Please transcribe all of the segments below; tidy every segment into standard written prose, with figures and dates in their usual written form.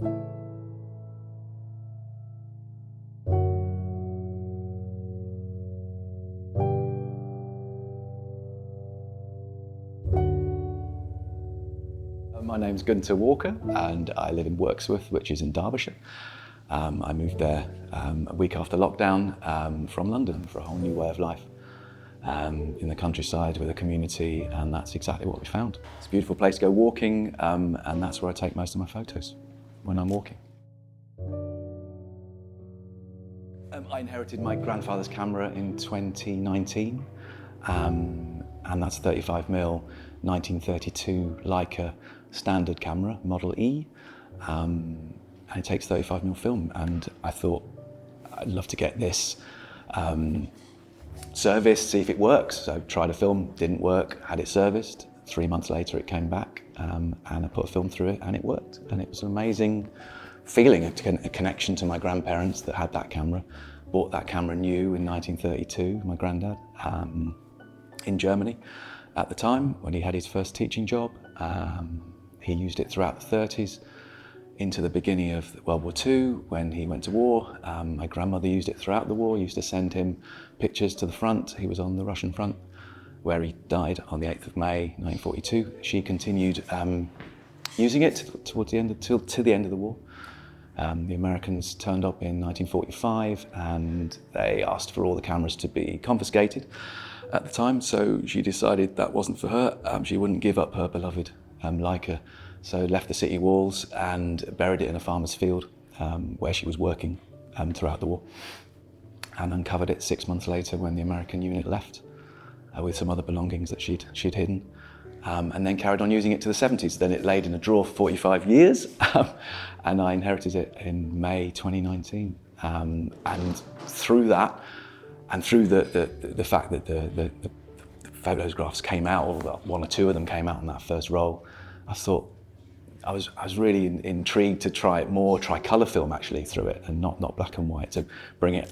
My name's Gunther Walker and I live in Wirksworth, which is in Derbyshire. I moved there a week after lockdown from London for a whole new way of life in the countryside with a community, and that's exactly what we found. It's a beautiful place to go walking, and that's where I take most of my photos, when I'm walking. I inherited my grandfather's camera in 2019, and that's a 35mm 1932 Leica standard camera, Model E, and it takes 35mm film, and I thought I'd love to get this serviced, see if it works. So tried a film, didn't work, had it serviced. 3 months later it came back, and I put a film through it and it worked, and it was an amazing feeling, a connection to my grandparents that had that camera. Bought that camera new in 1932, my granddad, in Germany at the time when he had his first teaching job. He used it throughout the 30s into the beginning of World War II when he went to war. My grandmother used it throughout the war, used to send him pictures to the front. He was on the Russian front where he died on the 8th of May 1942. She continued using it towards the end to the end of the war. The Americans turned up in 1945 and they asked for all the cameras to be confiscated at the time, so she decided that wasn't for her. She wouldn't give up her beloved Leica, so left the city walls and buried it in a farmer's field where she was working throughout the war, and uncovered it 6 months later when the American unit left with some other belongings that she'd hidden. And then carried on using it to the 70s. Then it laid in a drawer for 45 years, and I inherited it in May 2019. And through that, and through the fact that the photographs came out, or one or two of them came out in that first roll, I thought I was really intrigued to try it more, try colour film actually through it, and not black and white, to bring it,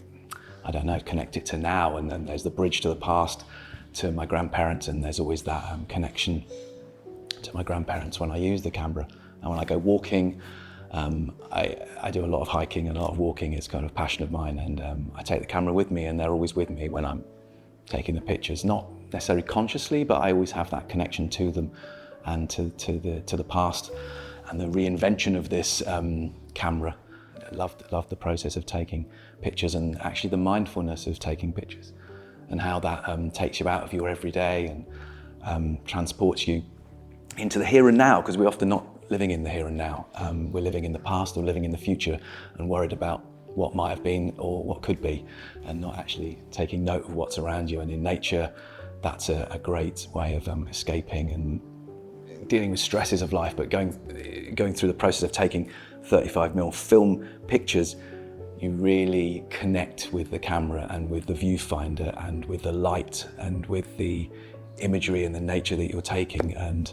I don't know, connect it to now. And then there's the bridge to the past, to my grandparents, and there's always that connection to my grandparents when I use the camera. And when I go walking, I do a lot of hiking and a lot of walking. It's kind of a passion of mine, and I take the camera with me, and they're always with me when I'm taking the pictures. Not necessarily consciously, but I always have that connection to them and to the past and the reinvention of this camera. I loved the process of taking pictures, and actually the mindfulness of taking pictures, and how that takes you out of your everyday and transports you into the here and now, because we're often not living in the here and now. We're living in the past or living in the future and worried about what might have been or what could be, and not actually taking note of what's around you. And in nature, that's a great way of escaping and dealing with stresses of life, but going through the process of taking 35mm film pictures, you really connect with the camera and with the viewfinder and with the light and with the imagery and the nature that you're taking. And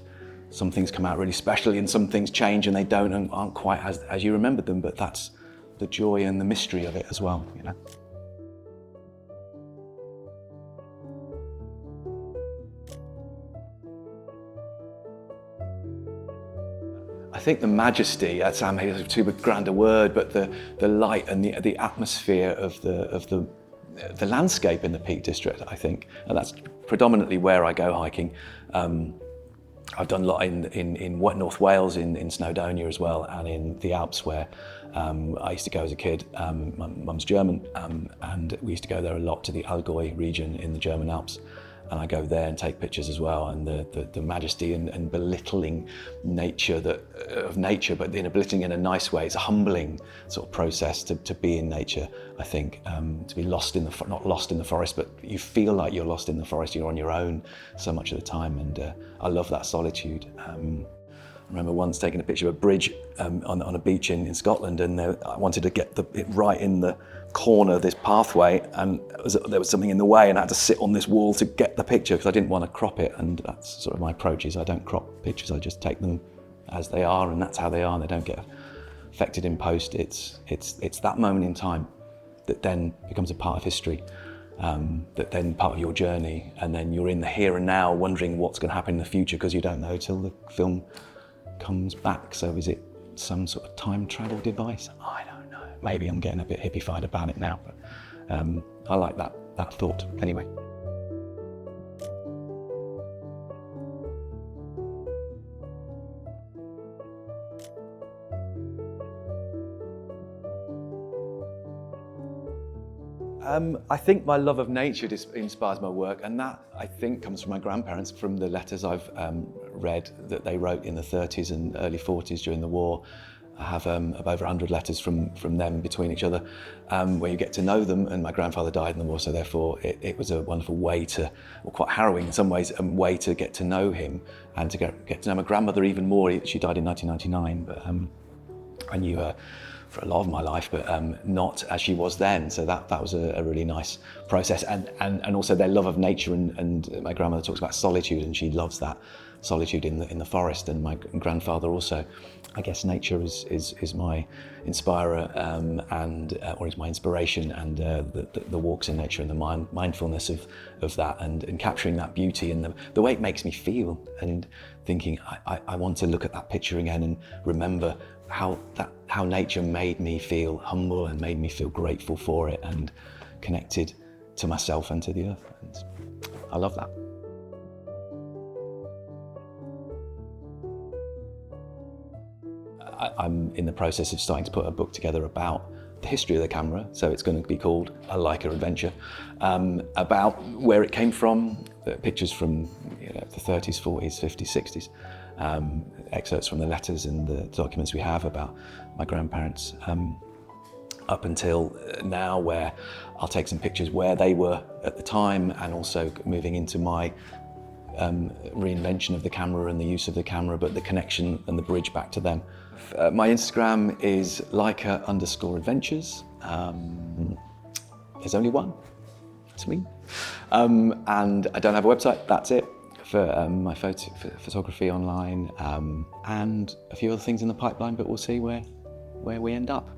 some things come out really specially, and some things change and they don't and aren't quite as you remembered them, but that's the joy and the mystery of it as well, you know. I think the majesty, that's maybe too grand a word, but the light and the atmosphere of the landscape in the Peak District, I think, and that's predominantly where I go hiking. I've done a lot in North Wales, in Snowdonia as well, and in the Alps where I used to go as a kid. My mum's German, and we used to go there a lot to the Allgäu region in the German Alps. And I go there and take pictures as well, and the majesty and belittling nature of nature, but belittling in a nice way. It's a humbling sort of process to be in nature, I think, to be lost in not lost in the forest, but you feel like you're lost in the forest. You're on your own so much of the time, and I love that solitude. I remember once taking a picture of a bridge on a beach in Scotland, and I wanted to get it right in the corner of this pathway, and there was something in the way, and I had to sit on this wall to get the picture because I didn't want to crop it. And that's sort of my approach: is I don't crop pictures, I just take them as they are, and that's how they are, and they don't get affected in post. It's that moment in time that then becomes a part of history, that then part of your journey, and then you're in the here and now wondering what's going to happen in the future, because you don't know till the film comes back. So is it some sort of time travel device. I don't know. Maybe I'm getting a bit hippified about it now, but I like that thought anyway. I think my love of nature inspires my work, and that, I think, comes from my grandparents, from the letters I've read that they wrote in the 30s and early 40s during the war. I have over 100 letters from them between each other, where you get to know them, and my grandfather died in the war, so therefore it was a wonderful way to, or quite harrowing in some ways, a way to get to know him and to get to know my grandmother even more. She died in 1999, but I knew her for a lot of my life, but not as she was then. So that was a really nice process, and also their love of nature, and my grandmother talks about solitude, and she loves that solitude in the forest, and my grandfather also. I guess nature is my inspirer, or is my inspiration, and the walks in nature and the mindfulness of that, and capturing that beauty and the way it makes me feel, and thinking I want to look at that picture again and remember how nature made me feel humble and made me feel grateful for it and connected to myself and to the earth. And I love that. I'm in the process of starting to put a book together about the history of the camera, so it's going to be called A Leica Adventure, about where it came from, pictures from the 30s, 40s, 50s, 60s, excerpts from the letters and the documents we have about my grandparents, up until now, where I'll take some pictures where they were at the time, and also moving into my reinvention of the camera and the use of the camera, but the connection and the bridge back to them. My Instagram is Leica_adventures. There's only one, it's me. And I don't have a website, that's it, for my photography online, and a few other things in the pipeline, but we'll see where we end up.